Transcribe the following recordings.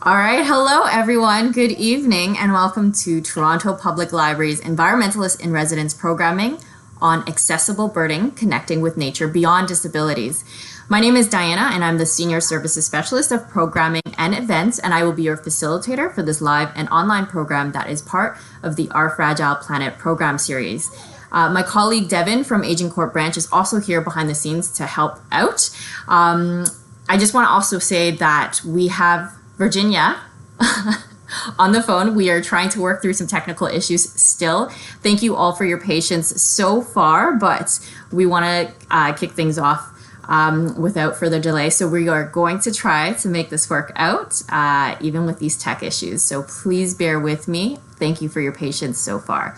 All right, hello everyone. Good evening and welcome to Toronto Public Library's Environmentalist in Residence programming on accessible birding, connecting with nature beyond disabilities. My name is Diana and I'm the Senior Services Specialist of Programming and Events, and I will be your facilitator for this live and online program that is part of the Our Fragile Planet program series. My colleague Devin from Aging Court Branch is also here behind the scenes to help out. I just want to also say that we have Virginia on the phone. We are trying to work through some technical issues still. Thank you all for your patience so far, but we want to kick things off without further delay. So we are going to try to make this work out, even with these tech issues. So please bear with me. Thank you for your patience so far.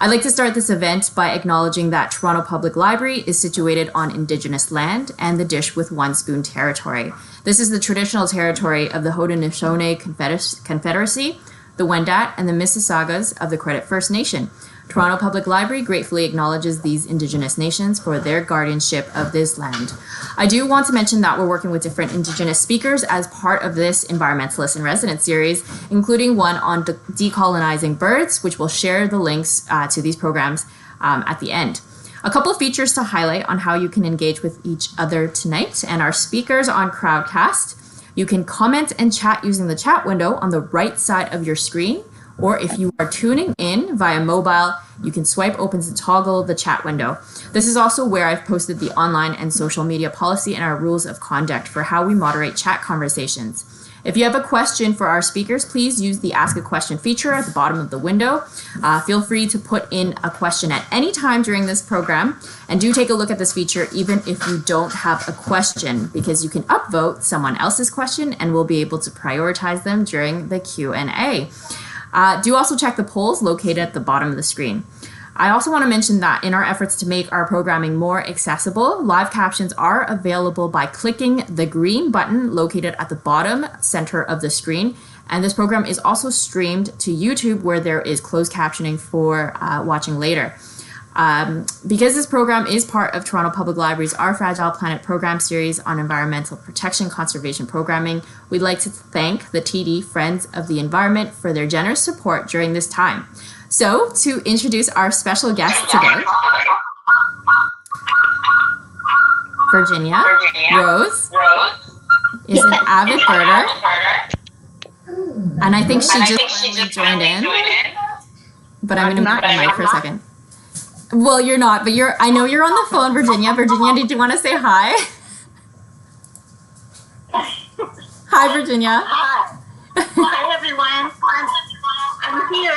I'd like to start this event by acknowledging that Toronto Public Library is situated on Indigenous land and the Dish with One Spoon territory. This is the traditional territory of the Haudenosaunee Confederacy, the Wendat, and the Mississaugas of the Credit First Nation. Toronto Public Library gratefully acknowledges these Indigenous nations for their guardianship of this land. I do want to mention that we're working with different Indigenous speakers as part of this Environmentalist in Residence series, including one on decolonizing birds, which will share the links to these programs at the end. A couple of features to highlight on how you can engage with each other tonight and our speakers on Crowdcast. You can comment and chat using the chat window on the right side of your screen. Or if you are tuning in via mobile, you can swipe open to toggle the chat window. This is also where I've posted the online and social media policy and our rules of conduct for how we moderate chat conversations. If you have a question for our speakers, please use the Ask a Question feature at the bottom of the window. Feel free to put in a question at any time during this program, and do take a look at this feature even if you don't have a question, because you can upvote someone else's question and we'll be able to prioritize them during the Q&A. Do also check the polls located at the bottom of the screen. I also want to mention that in our efforts to make our programming more accessible, live captions are available by clicking the green button located at the bottom center of the screen. And this program is also streamed to YouTube, where there is closed captioning for watching later. Because this program is part of Toronto Public Library's Our Fragile Planet program series on environmental protection conservation programming, we'd like to thank the TD Friends of the Environment for their generous support during this time. So, to introduce our special guest today, Virginia Rose is an avid birder, and I think she just joined in, but I'm going to mute the mic for a second. Well, you're not, but I know you're on the phone, Virginia. Virginia, did you want to say hi? Hi, Virginia. Hi. Hi, everyone. I'm here.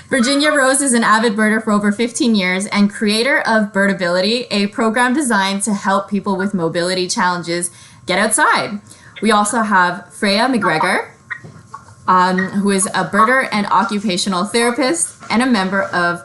Virginia Rose is an avid birder for over 15 years and creator of Birdability, a program designed to help people with mobility challenges get outside. We also have Freya McGregor, who is a birder and occupational therapist and a member of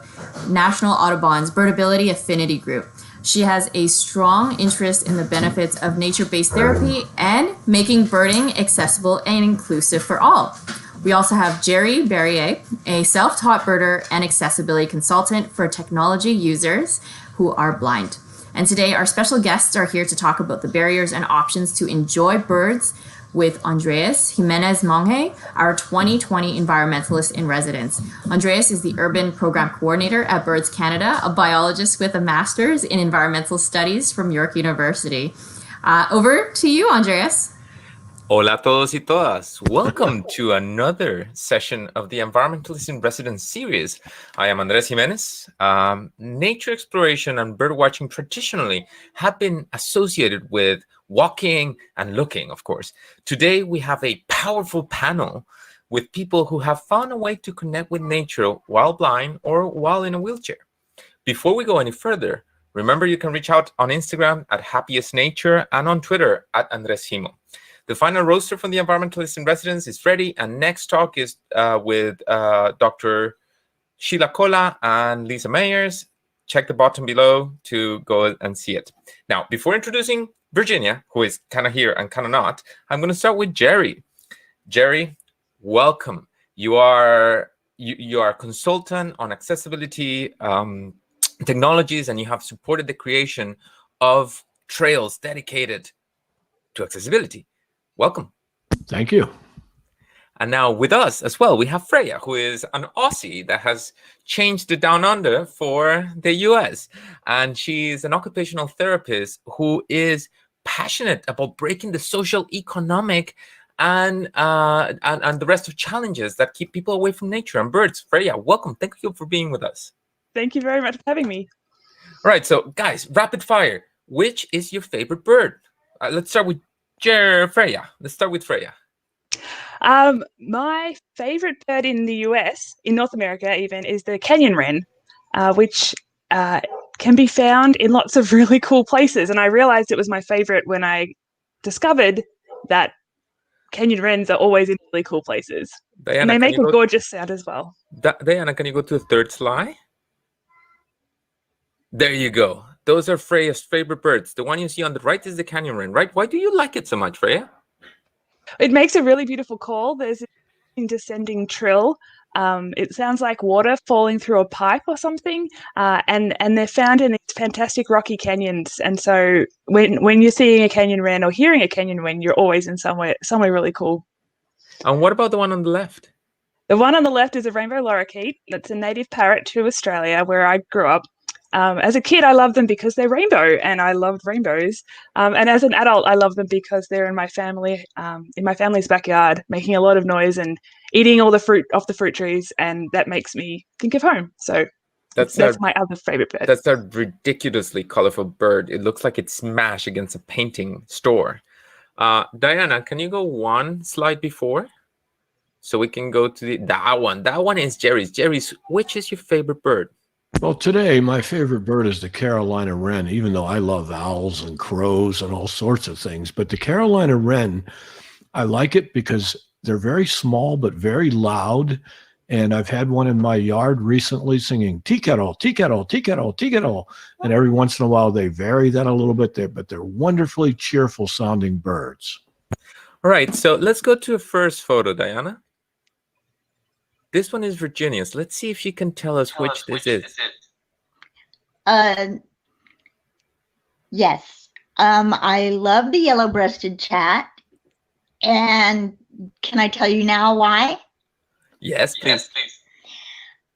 National Audubon's Birdability Affinity group. She has a strong interest in the benefits of nature-based therapy and making birding accessible and inclusive for all. We also have Berrier, a self-taught birder and accessibility consultant for technology users who are blind. And today our special guests are here to talk about the barriers and options to enjoy birds with Andreas Jimenez Monge, our 2020 Environmentalist in Residence. Andreas is the Urban Program Coordinator at Birds Canada, a biologist with a master's in environmental studies from York University. Over to you, Andreas. Hola a todos y todas. Welcome to another session of the Environmentalist in Residence series. I am Andres Jimenez. Nature exploration and bird watching traditionally have been associated with walking and looking, of course. Today, we have a powerful panel with people who have found a way to connect with nature while blind or while in a wheelchair. Before we go any further, remember you can reach out on Instagram at Happiest Nature and on Twitter at Andres Jimo. The final roster from the Environmentalist in Residence is ready, and next talk is with Dr. Sheila Kola and Lisa Meyers. Check the bottom below to go and see it. Now, before introducing Virginia, who is kind of here and kind of not, I'm going to start with Jerry. Jerry, welcome. You are a consultant on accessibility technologies, and you have supported the creation of trails dedicated to accessibility. Welcome. Thank you. And now with us as well, we have Freya, who is an Aussie that has changed it down under for the US. And she's an occupational therapist who is passionate about breaking the social, economic, and the rest of challenges that keep people away from nature and birds. Freya, welcome. Thank you for being with us. Thank you very much for having me. All right, so guys, rapid fire. Which is your favorite bird? Let's start with Freya. Let's start with Freya. My favorite bird in the US, in North America even, is the canyon wren, which can be found in lots of really cool places. And I realized it was my favorite when I discovered that canyon wrens are always in really cool places. Diana, and they make a gorgeous sound as well. Diana, can you go to the third slide? There you go. Those are Freya's favorite birds. The one you see on the right is the canyon wren, right? Why do you like it so much, Freya? It makes a really beautiful call. There's a descending trill. It sounds like water falling through a pipe or something. And they're found in these fantastic rocky canyons. And so when you're seeing a canyon wren or hearing a canyon wren, you're always in somewhere really cool. And what about the one on the left? The one on the left is a rainbow lorikeet. That's a native parrot to Australia, where I grew up. As a kid, I loved them because they're rainbow, and I loved rainbows. And as an adult, I love them because they're in my family's backyard, making a lot of noise and eating all the fruit off the fruit trees, and that makes me think of home. So that's my other favorite bird. That's a ridiculously colorful bird. It looks like it's smashed against a painting store. Diana, can you go one slide before? So we can go to that one. That one is Jerry's. Jerry's, which is your favorite bird? Well, today, my favorite bird is the Carolina wren, even though I love owls and crows and all sorts of things. But the Carolina wren, I like it because they're very small but very loud. And I've had one in my yard recently singing tea kettle, tea kettle, tea kettle, tea kettle. And every once in a while, they vary that a little bit there, but they're wonderfully cheerful sounding birds. All right, so let's go to a first photo, Diana. This one is Virginia's. Let's see if she can tell us which this is. Yes. I love the yellow-breasted chat. And can I tell you now why? Yes, please.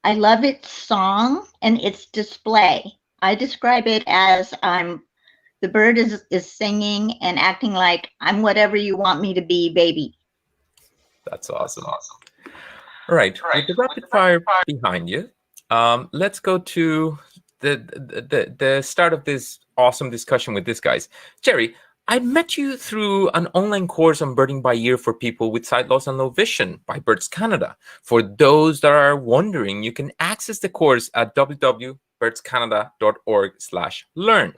I love its song and its display. I describe it as the bird is singing and acting like I'm whatever you want me to be, baby. That's awesome. All right, with the rapid fire behind you, let's go to the start of this awesome discussion with these guys. Jerry, I met you through an online course on birding by ear for people with sight loss and low vision by Birds Canada. For those that are wondering, you can access the course at www.birdscanada.org/learn.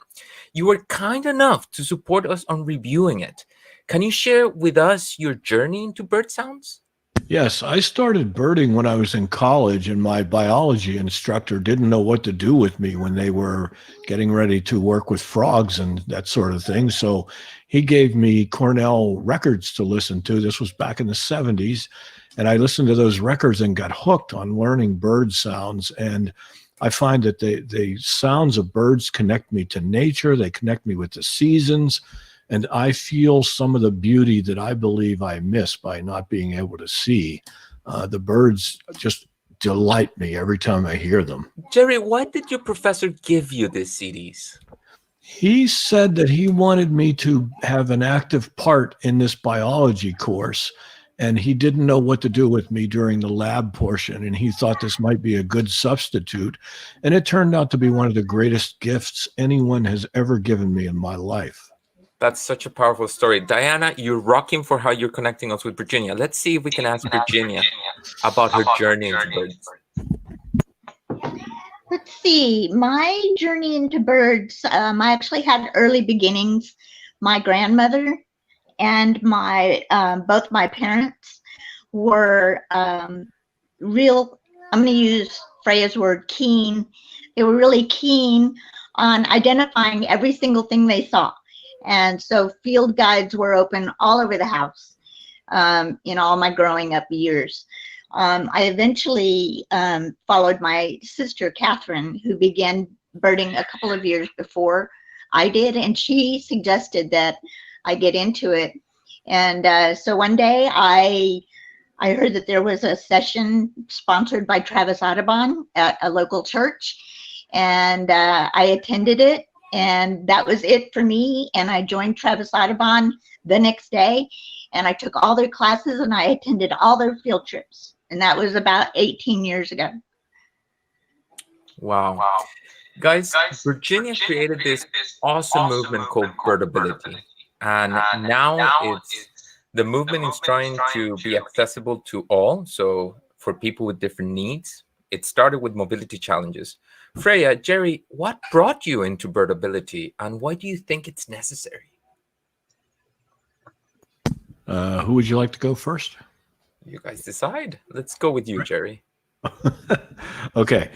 You were kind enough to support us on reviewing it. Can you share with us your journey into bird sounds? Yes, I started birding when I was in college, and my biology instructor didn't know what to do with me when they were getting ready to work with frogs and that sort of thing. So he gave me Cornell records to listen to. This was back in the 70s. And I listened to those records and got hooked on learning bird sounds. And I find that the sounds of birds connect me to nature. They connect me with the seasons. And I feel some of the beauty that I believe I miss by not being able to see. The birds just delight me every time I hear them. Jerry, why did your professor give you these CDs? He said that he wanted me to have an active part in this biology course, and he didn't know what to do with me during the lab portion, and he thought this might be a good substitute. And it turned out to be one of the greatest gifts anyone has ever given me in my life. That's such a powerful story. Diana, you're rocking for how you're connecting us with Virginia. Let's see if we can ask Virginia about her journey into birds. Let's see. My journey into birds, I actually had early beginnings. My grandmother and both my parents were real, I'm going to use Freya's word, keen. They were really keen on identifying every single thing they saw. And so field guides were open all over the house in all my growing up years. I eventually followed my sister, Catherine, who began birding a couple of years before I did, and she suggested that I get into it. And so one day I heard that there was a session sponsored by Travis Audubon at a local church, and I attended it, and that was it for me. And I joined Travis Audubon the next day, and I took all their classes and I attended all their field trips. And that was about 18 years ago. Wow. Guys, Virginia created this awesome movement called Birdability. And now the movement is trying to be accessible to all. So for people with different needs, it started with mobility challenges. Freya, Jerry, what brought you into Birdability and why do you think it's necessary? Who would you like to go first? You guys decide. Let's go with you, Jerry. Okay.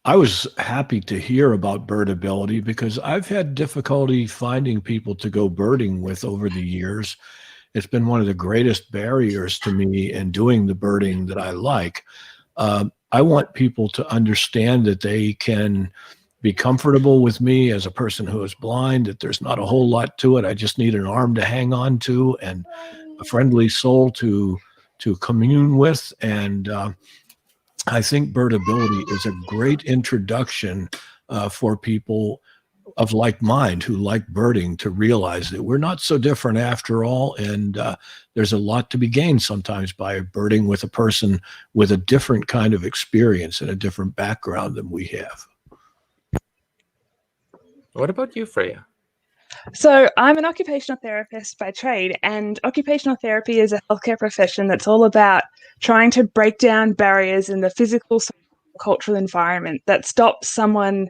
I was happy to hear about birdability because I've had difficulty finding people to go birding with over the years. It's been one of the greatest barriers to me in doing the birding that I like. I want people to understand that they can be comfortable with me as a person who is blind, that there's not a whole lot to it. I just need an arm to hang on to and a friendly soul to commune with. And I think Birdability is a great introduction for people of like mind who like birding to realize that we're not so different after all. And there's a lot to be gained sometimes by birding with a person with a different kind of experience and a different background than we have. What about you, Freya? So I'm an occupational therapist by trade, and occupational therapy is a healthcare profession that's all about trying to break down barriers in the physical, social, cultural environment that stops someone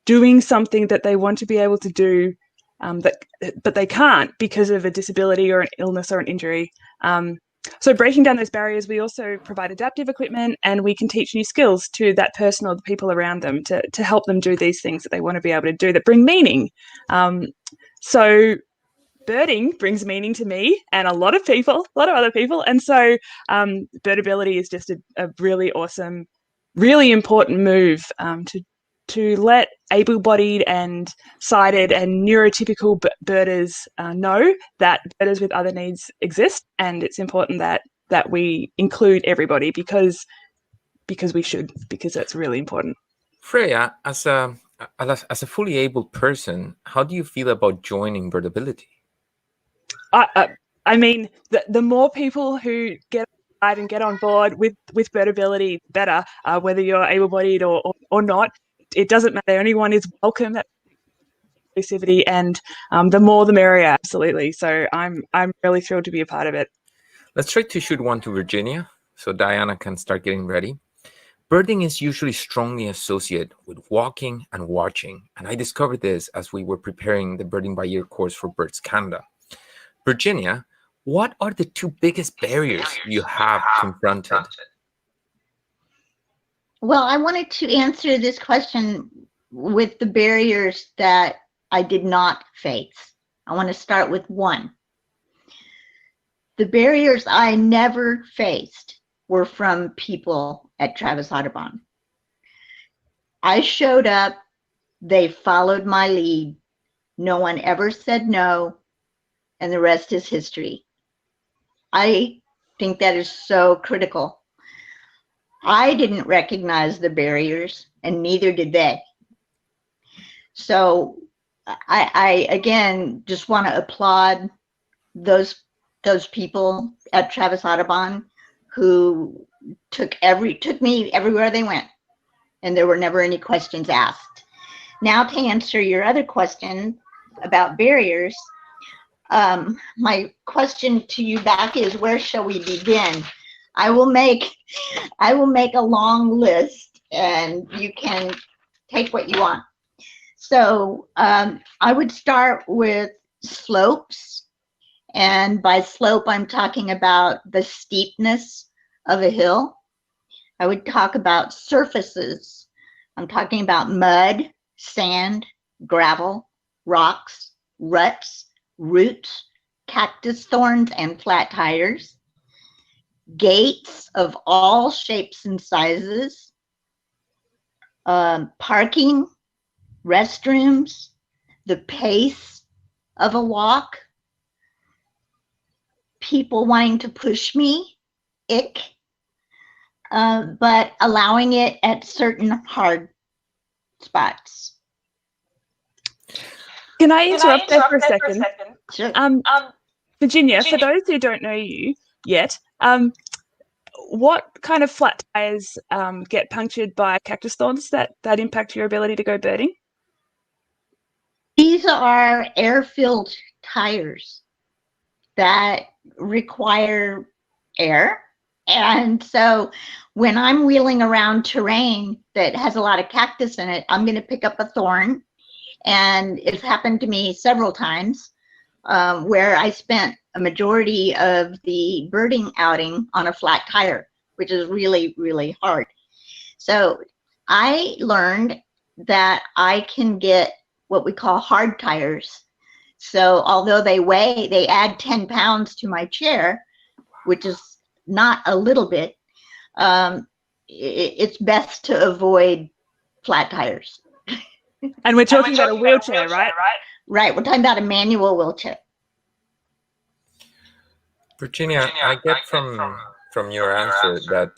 doing something that they want to be able to do, but they can't because of a disability or an illness or an injury. So breaking down those barriers, we also provide adaptive equipment, and we can teach new skills to that person or the people around them to help them do these things that they want to be able to do that bring meaning. So birding brings meaning to me and a lot of other people. And so Birdability is just a really awesome, really important move to let able-bodied and sighted and neurotypical birders know that birders with other needs exist, and it's important that we include everybody because we should, because that's really important. Freya, as a fully able person, how do you feel about joining Birdability? I mean, the more people who get outside and get on board with Birdability, better. Whether you're able-bodied or not, it doesn't matter. Anyone is welcome. That inclusivity, and the more the merrier. Absolutely. So I'm really thrilled to be a part of it. Let's try to shoot one to Virginia so Diana can start getting ready. Birding is usually strongly associated with walking and watching, and I discovered this as we were preparing the Birding by Ear course for Birds Canada. Virginia, what are the two biggest barriers you have confronted? Well, I wanted to answer this question with the barriers that I did not face. I want to start with one. The barriers I never faced were from people at Travis Audubon. I showed up, they followed my lead. No one ever said no, and the rest is history. I think that is so critical. I didn't recognize the barriers, and neither did they. So I again just want to applaud those people at Travis Audubon who took me everywhere they went, and there were never any questions asked. Now, to answer your other question about barriers, my question to you back is, where shall we begin? I will make a long list, and you can take what you want. So I would start with slopes, and by slope I'm talking about the steepness of a hill. I would talk about surfaces. I'm talking about mud, sand, gravel, rocks, ruts, roots, cactus thorns, and flat tires. Gates of all shapes and sizes, parking, restrooms, the pace of a walk, people wanting to push me, ick, but allowing it at certain hard spots. Can I interrupt there for a second? Sure. Virginia, for those who don't know you yet, what kind of flat tires get punctured by cactus thorns that impact your ability to go birding? These are air-filled tires that require air. And so when I'm wheeling around terrain that has a lot of cactus in it, I'm going to pick up a thorn. And it's happened to me several times where I spent a majority of the birding outing on a flat tire, which is really, really hard. So I learned that I can get what we call hard tires. So although they add 10 pounds to my chair, which is not a little bit, it's best to avoid flat tires. And we're talking about a wheelchair, right? Right, we're talking about a manual wheelchair. Virginia, I get from your answer that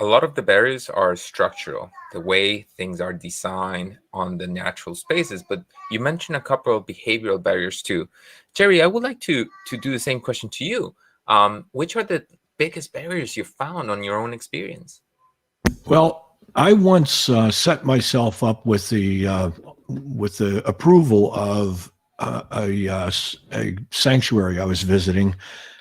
a lot of the barriers are structural, the way things are designed on the natural spaces, but you mentioned a couple of behavioral barriers too. Jerry, I would like to do the same question to you. Which are the biggest barriers you found on your own experience? Well, I once set myself up with the approval of a sanctuary I was visiting.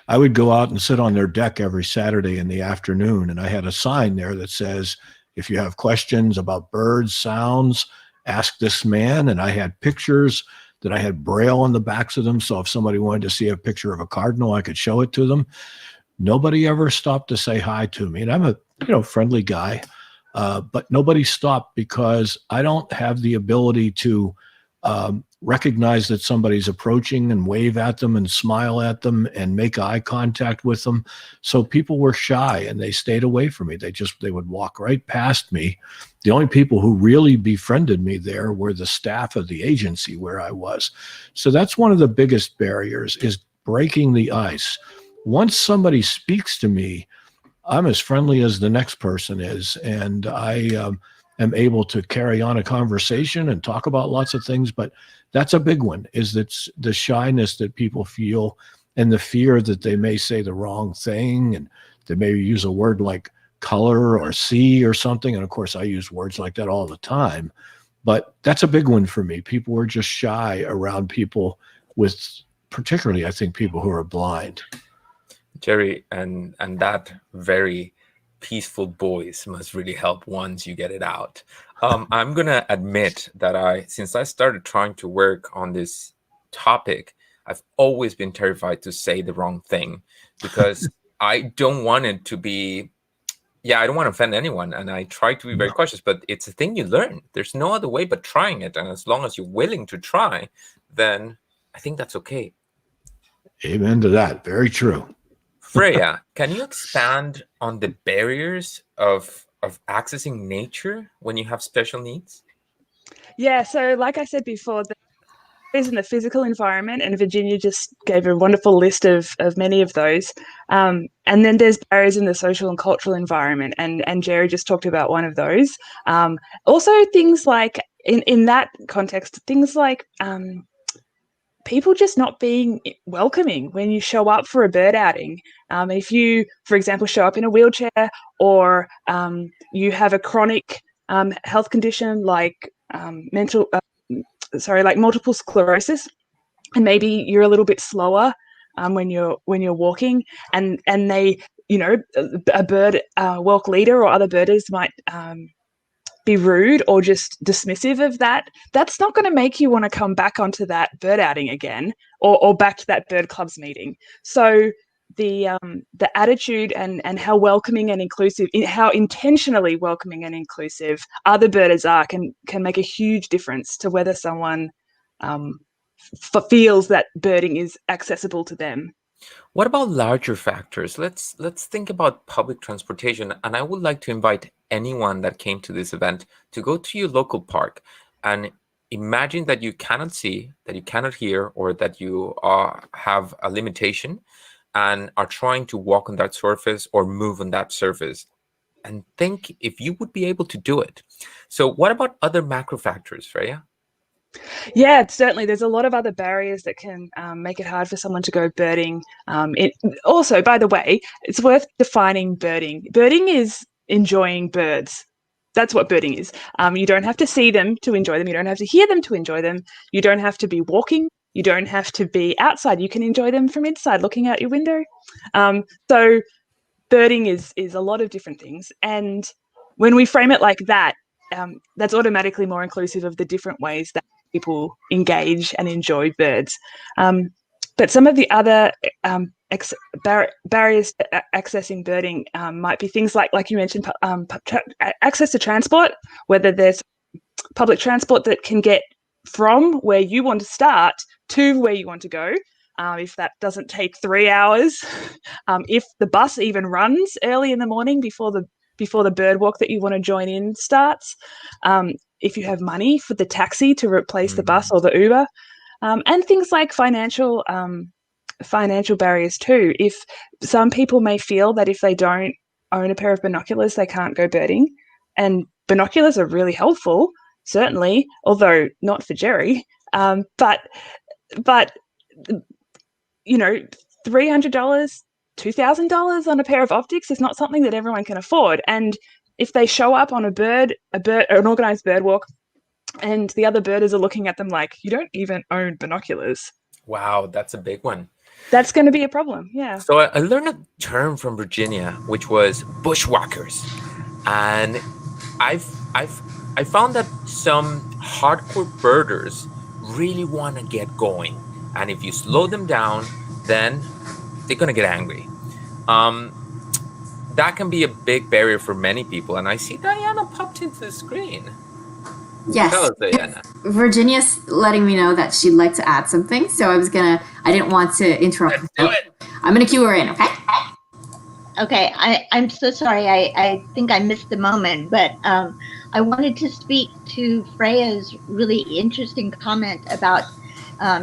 I would go out and sit on their deck every Saturday in the afternoon, and I had a sign there that says, if you have questions about birds, sounds, ask this man. And I had pictures that I had Braille on the backs of them, so if somebody wanted to see a picture of a cardinal, I could show it to them. Nobody ever stopped to say hi to me, and I'm a friendly guy, but nobody stopped because I don't have the ability to recognize that somebody's approaching and wave at them and smile at them and make eye contact with them. So people were shy and they stayed away from me. They would walk right past me. The only people who really befriended me there were the staff of the agency where I was. So that's one of the biggest barriers, is breaking the ice. Once somebody speaks to me, I'm as friendly as the next person is, and I am able to carry on a conversation and talk about lots of things. But that's a big one, is that the shyness that people feel and the fear that they may say the wrong thing, and they may use a word like color or see or something. And of course, I use words like that all the time. But that's a big one for me. People were just shy around people with, particularly, I think, people who are blind. Jerry, and that very peaceful voice must really help once you get it out. I'm gonna admit that since I started trying to work on this topic, I've always been terrified to say the wrong thing, because I don't want it to be, I don't want to offend anyone, and I try to be very cautious, but it's a thing you learn. There's no other way but trying it, and as long as you're willing to try, then I think that's okay. Amen to that. Very true. Freya, can you expand on the barriers of accessing nature when you have special needs? Yeah, so like I said before, is in the physical environment, and Virginia just gave a wonderful list of many of those. And then there's barriers in the social and cultural environment, and Jerry just talked about one of those. Also, things like, in that context, things like people just not being welcoming when you show up for a bird outing. If you, for example, show up in a wheelchair, or you have a chronic health condition like multiple sclerosis, and maybe you're a little bit slower when you're walking, and they, a bird walk leader or other birders might be rude or just dismissive of that. That's not going to make you want to come back onto that bird outing again, or back to that bird club's meeting. So the attitude and how welcoming and inclusive, how intentionally welcoming and inclusive other birders are can make a huge difference to whether someone feels that birding is accessible to them. What about larger factors? Let's think about public transportation, and I would like to invite anyone that came to this event to go to your local park and imagine that you cannot see, that you cannot hear, or that you have a limitation, and are trying to walk on that surface or move on that surface, and think if you would be able to do it. So what about other macro factors, Freya? Yeah, certainly. There's a lot of other barriers that can make it hard for someone to go birding. Also, by the way, it's worth defining birding. Birding is enjoying birds. That's what birding is. You don't have to see them to enjoy them. You don't have to hear them to enjoy them. You don't have to be walking. You don't have to be outside. You can enjoy them from inside, looking out your window. So birding is a lot of different things. And when we frame it like that, that's automatically more inclusive of the different ways that people engage and enjoy birds. But some of the other barriers to accessing birding might be things like you mentioned, access to transport, whether there's public transport that can get from where you want to start to where you want to go. If that doesn't take 3 hours, if the bus even runs early in the morning before the bird walk that you want to join in starts, if you have money for the taxi to replace the bus or the Uber, and things like financial barriers too. If some people may feel that if they don't own a pair of binoculars, they can't go birding, and binoculars are really helpful, certainly, although not for Jerry. But you know, $300, $2,000 on a pair of optics is not something that everyone can afford. And if they show up on an organized bird walk, and the other birders are looking at them like, you don't even own binoculars. Wow, that's a big one. That's going to be a problem, yeah. So I learned a term from Virginia, which was bushwhackers. And I found that some hardcore birders really want to get going. And if you slow them down, then they're going to get angry. That can be a big barrier for many people. And I see Diana popped into the screen. Yes. Tell us, Diana. Virginia's letting me know that she'd like to add something. So I didn't want to interrupt. Let's do it. I'm going to cue her in, okay? Okay, I'm so sorry. I think I missed the moment, but I wanted to speak to Freya's really interesting comment about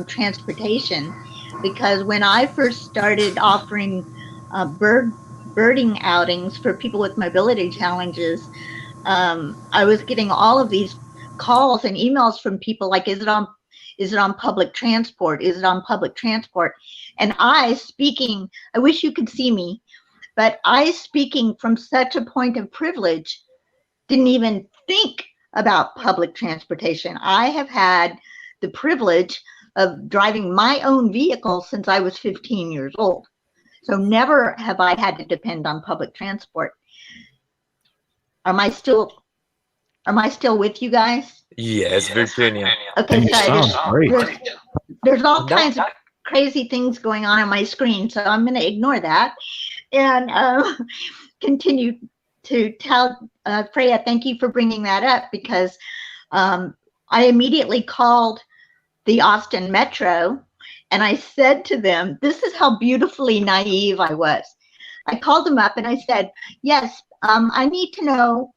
transportation, because when I first started offering birding outings for people with mobility challenges, I was getting all of these calls and emails from people like, is it on public transport? Is it on public transport? And I wish you could see me, but I, speaking from such a point of privilege, didn't even think about public transportation. I have had the privilege of driving my own vehicle since I was 15 years old. So never have I had to depend on public transport. Am I still with you guys? Yes, Virginia. Okay, great. There's all kinds of crazy things going on my screen, so I'm going to ignore that and continue to tell Freya, thank you for bringing that up, because I immediately called the Austin Metro and I said to them, this is how beautifully naive I was. I called them up and I said, yes, I need to know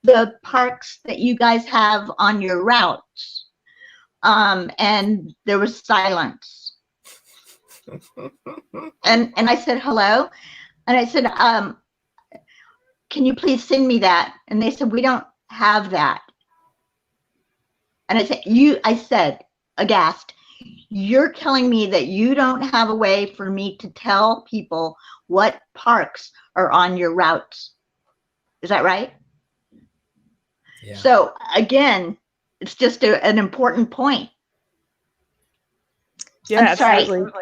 the parks that you guys have on your routes. And there was silence. And I said, hello. And I said, can you please send me that? And they said, we don't have that. And I said, aghast, you're telling me that you don't have a way for me to tell people what parks are on your routes. Is that right? Yeah. So again, it's just an important point. Yeah, I'm sorry. absolutely.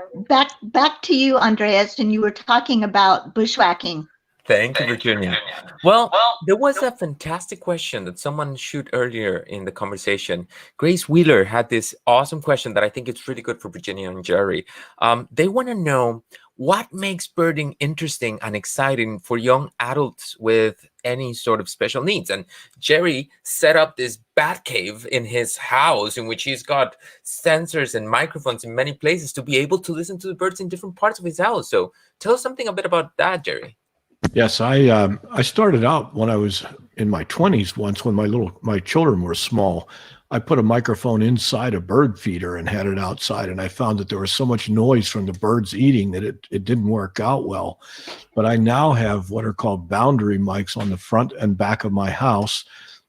Back to you, Andreas, and you were talking about bushwhacking. Thank you, Virginia. Well, there was a fantastic question that someone shoot earlier in the conversation. Grace Wheeler had this awesome question that I think it's really good for Virginia and Jerry. They want to know what makes birding interesting and exciting for young adults with any sort of special needs. And Jerry set up this bat cave in his house in which he's got sensors and microphones in many places to be able to listen to the birds in different parts of his house. So tell us something a bit about that, Jerry. Yes, I started out when I was in my 20s once, when my children were small. I put a microphone inside a bird feeder and had it outside, and I found that there was so much noise from the birds eating that it didn't work out well. But I now have what are called boundary mics on the front and back of my house,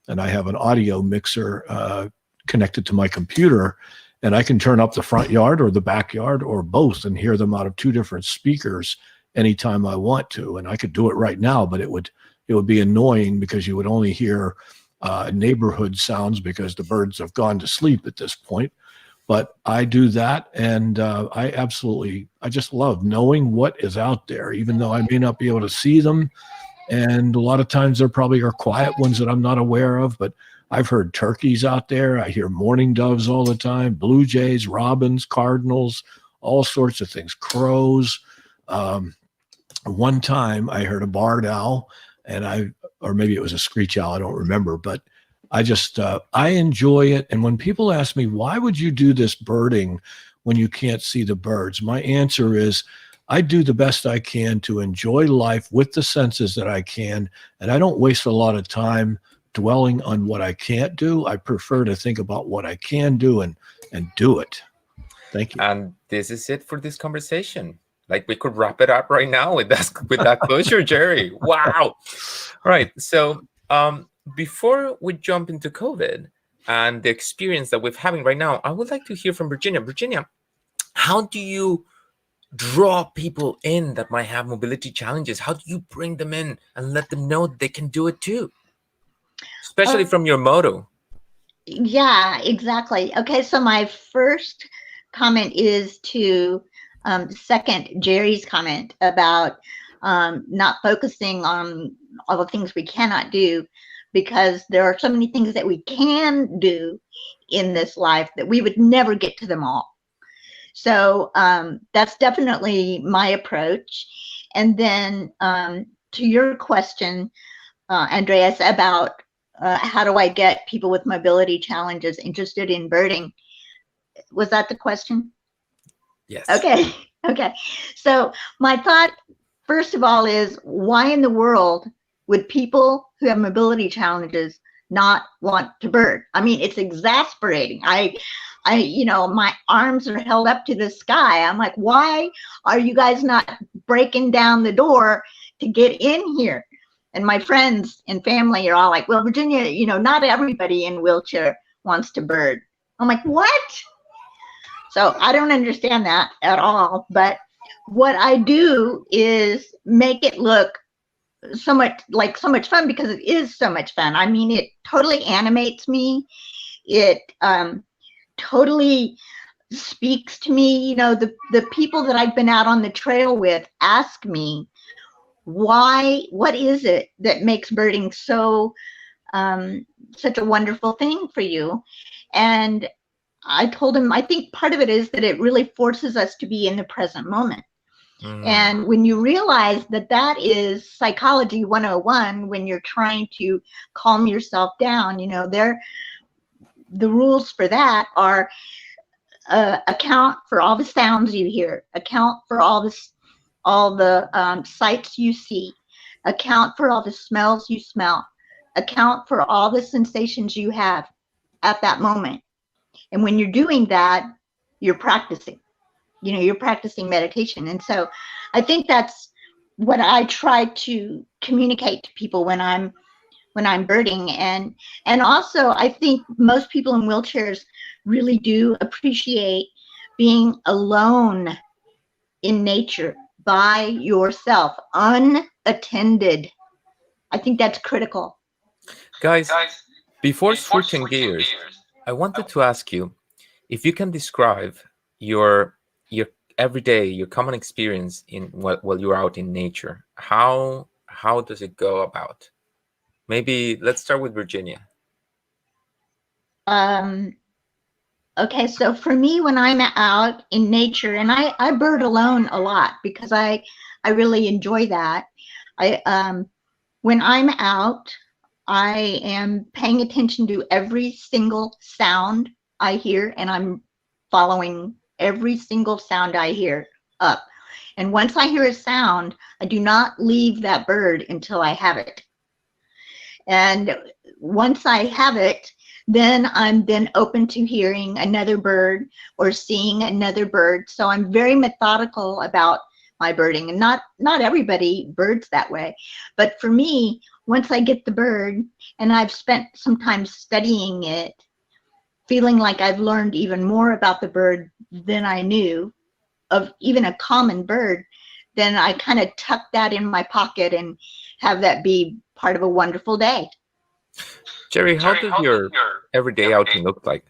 and I have an audio mixer connected to my computer, and I can turn up the front yard or the backyard or both and hear them out of two different speakers anytime I want to. And I could do it right now, but it would be annoying because you would only hear neighborhood sounds because the birds have gone to sleep at this point. But I do that, and I just love knowing what is out there, even though I may not be able to see them. And a lot of times there probably are quiet ones that I'm not aware of, but I've heard turkeys out there. I hear mourning doves all the time, blue jays, robins, cardinals, all sorts of things, crows. One time I heard a barred owl, or maybe it was a screech owl, I don't remember, but I enjoy it. And when people ask me, why would you do this birding when you can't see the birds? My answer is, I do the best I can to enjoy life with the senses that I can. And I don't waste a lot of time dwelling on what I can't do. I prefer to think about what I can do and do it. Thank you. And this is it for this conversation. Like, we could wrap it up right now with that closure, Jerry. Wow. All right. So before we jump into COVID and the experience that we're having right now, I would like to hear from Virginia. Virginia, how do you draw people in that might have mobility challenges? How do you bring them in and let them know that they can do it too? Especially from your motto. Yeah, exactly. Okay, so my first comment is to second Jerry's comment about not focusing on all the things we cannot do, because there are so many things that we can do in this life that we would never get to them all. So that's definitely my approach. And then to your question, Andreas, about how do I get people with mobility challenges interested in birding? Was that the question? Yes. Okay. Okay. So my thought, first of all, is why in the world would people who have mobility challenges not want to bird? I mean, it's exasperating. You know, my arms are held up to the sky. I'm like, why are you guys not breaking down the door to get in here? And my friends and family are all like, well, Virginia, you know, not everybody in wheelchair wants to bird. I'm like, what? So I don't understand that at all. But what I do is make it look so much fun, because it is so much fun. I mean, it totally animates me. It totally speaks to me. You know, the people that I've been out on the trail with ask me, what is it that makes birding so such a wonderful thing for you? And I told him, I think part of it is that it really forces us to be in the present moment. And when you realize that that is psychology 101, when you're trying to calm yourself down, you know, the rules for that are account for all the sounds you hear, account for all the sights you see, account for all the smells you smell, account for all the sensations you have at that moment. And when you're doing that, you're practicing. You know, you're practicing meditation. And so I think that's what I try to communicate to people when I'm birding. And also, I think most people in wheelchairs really do appreciate being alone in nature by yourself, unattended. I think that's critical. Guys, before switching gears, I wanted to ask you if you can describe your everyday, your common experience in while you're out in nature. How does it go about? Maybe let's start with Virginia. Okay, so for me, when I'm out in nature, and I bird alone a lot because I really enjoy that. When I'm out, I am paying attention to every single sound I hear, and I'm following every single sound I hear up. And once I hear a sound, I do not leave that bird until I have it. And once I have it, then I'm then open to hearing another bird or seeing another bird. So I'm very methodical about my birding, and not everybody birds that way. But for me, once I get the bird and I've spent some time studying it, feeling like I've learned even more about the bird than I knew of even a common bird, then I kind of tuck that in my pocket and have that be part of a wonderful day. Jerry, how does your everyday outing look like?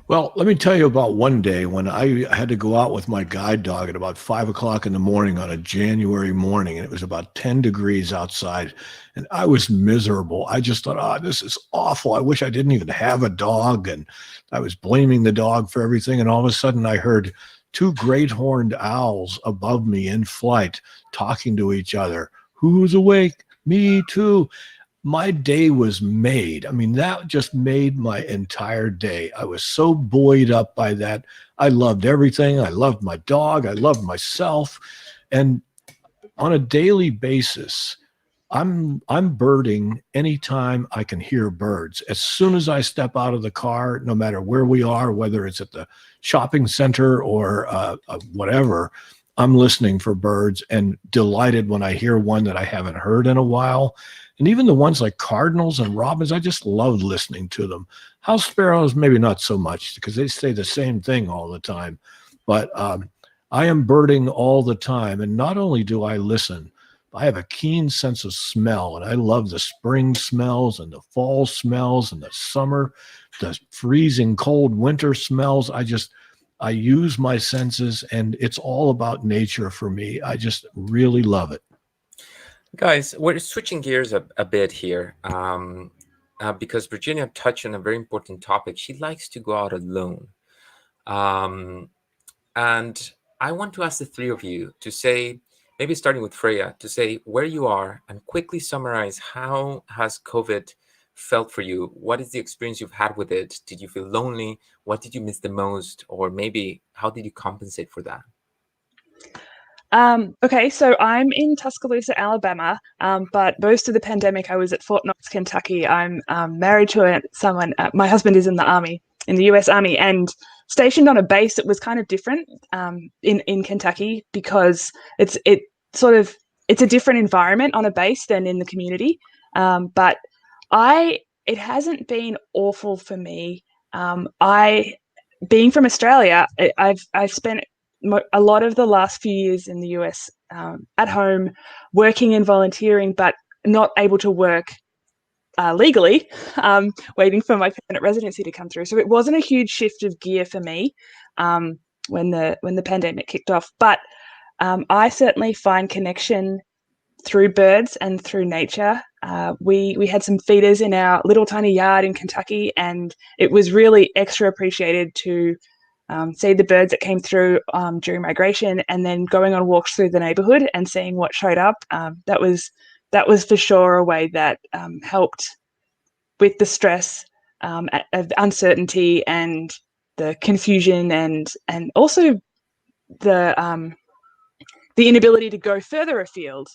Well, let me tell you about one day when I had to go out with my guide dog at about 5 o'clock in the morning on a January morning, and it was about 10 degrees outside, and I was miserable. I just thought, oh, this is awful. I wish I didn't even have a dog, and I was blaming the dog for everything, and all of a sudden I heard two great horned owls above me in flight talking to each other. Who's awake? Me too. My day was made. I mean, that just made my entire day. I was so buoyed up by that. I loved everything. I loved my dog. I loved myself. And on a daily basis, I'm birding anytime I can hear birds. As soon as I step out of the car, no matter where we are, whether it's at the shopping center or whatever, I'm listening for birds and delighted when I hear one that I haven't heard in a while. And even the ones like cardinals and robins, I just love listening to them. House sparrows, maybe not so much because they say the same thing all the time. But I am birding all the time. And not only do I listen, I have a keen sense of smell. And I love the spring smells and the fall smells and the summer, the freezing cold winter smells. I use my senses, and it's all about nature for me. I just really love it. Guys, we're switching gears a bit here because Virginia touched on a very important topic. She likes to go out alone. And I want to ask the three of you to say, maybe starting with Freya, to say where you are and quickly summarize how has COVID felt for you? What is the experience you've had with it? Did you feel lonely? What did you miss the most? Or maybe how did you compensate for that? Okay, so I'm in Tuscaloosa, Alabama, but most of the pandemic I was at Fort Knox, Kentucky. I'm married to someone, my husband is in the Army, in the US Army, and stationed on a base that was kind of different in Kentucky because it's a different environment on a base than in the community. But it hasn't been awful for me. Being from Australia, I've spent a lot of the last few years in the US at home, working and volunteering, but not able to work legally, waiting for my permanent residency to come through. So it wasn't a huge shift of gear for me when the pandemic kicked off. But I certainly find connection through birds and through nature. We had some feeders in our little tiny yard in Kentucky, and it was really extra appreciated to see the birds that came through during migration, and then going on walks through the neighborhood and seeing what showed up. That was for sure a way that helped with the stress of uncertainty and the confusion and also the inability to go further afield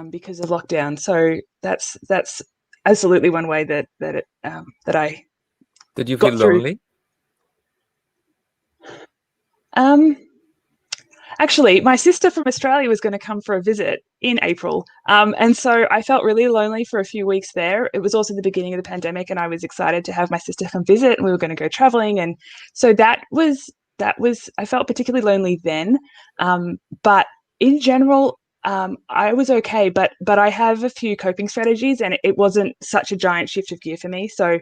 because of lockdown. So that's absolutely one way that I did you feel lonely? Actually, my sister from Australia was going to come for a visit in April. And so I felt really lonely for a few weeks there. It was also the beginning of the pandemic, and I was excited to have my sister come visit, and we were going to go traveling. And so that was, I felt particularly lonely then. But in general, I was okay, but I have a few coping strategies, and it wasn't such a giant shift of gear for me. So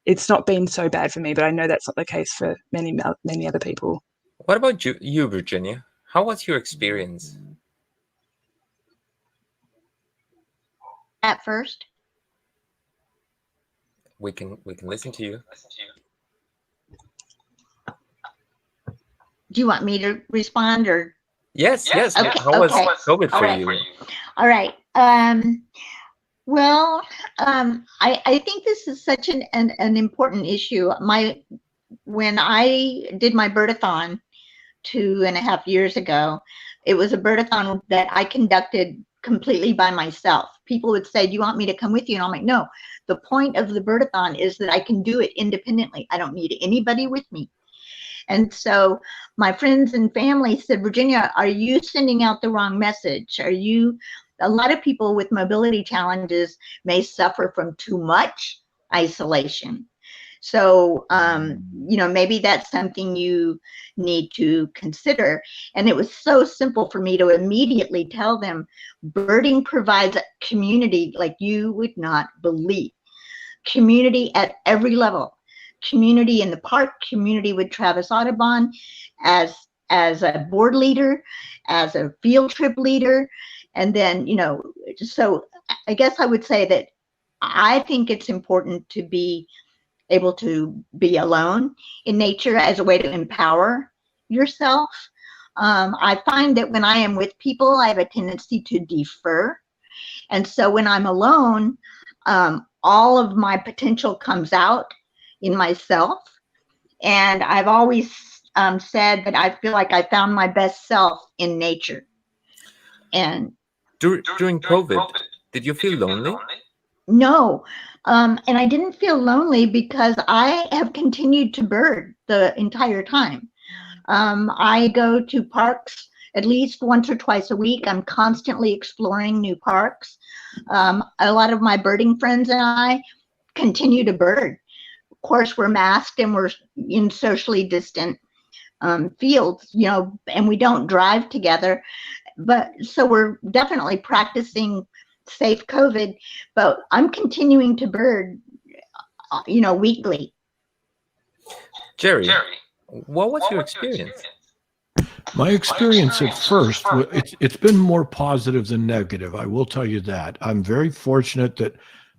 it's not been so bad for me, but I know that's not the case for many other people. What about you, Virginia? How was your experience? At first, we can listen to you. Do you want me to respond or? Yes. Okay, How was COVID for you? All right. Well, I think this is such an important issue. When I did my birdathon 2.5 years ago, it was a birdathon that I conducted completely by myself. people would say, do you want me to come with you? And I'm like, no, the point of the Birdathon is that I can do it independently. I don't need anybody with me. And so my friends and family said, Virginia, are you sending out the wrong message? A lot of people with mobility challenges may suffer from too much isolation. So, maybe that's something you need to consider. And it was so simple for me to immediately tell them, birding provides a community like you would not believe. Community at every level. Community in the park, community with Travis Audubon, as a board leader, as a field trip leader. And then, so I guess I would say that I think it's important to be able to be alone in nature as a way to empower yourself. I find that when I am with people, I have a tendency to defer. And so when I'm alone, all of my potential comes out in myself. And I've always said that I feel like I found my best self in nature. And during COVID, did you feel lonely? No. And I didn't feel lonely because I have continued to bird the entire time. I go to parks at least once or twice a week. I'm constantly exploring new parks. A lot of my birding friends and I continue to bird. Of course, we're masked and we're in socially distant fields, and we don't drive together. But so we're definitely practicing safe COVID, but I'm continuing to bird, weekly. Jerry, what was your experience? My experience at first, it's been more positive than negative. I will tell you that. I'm very fortunate that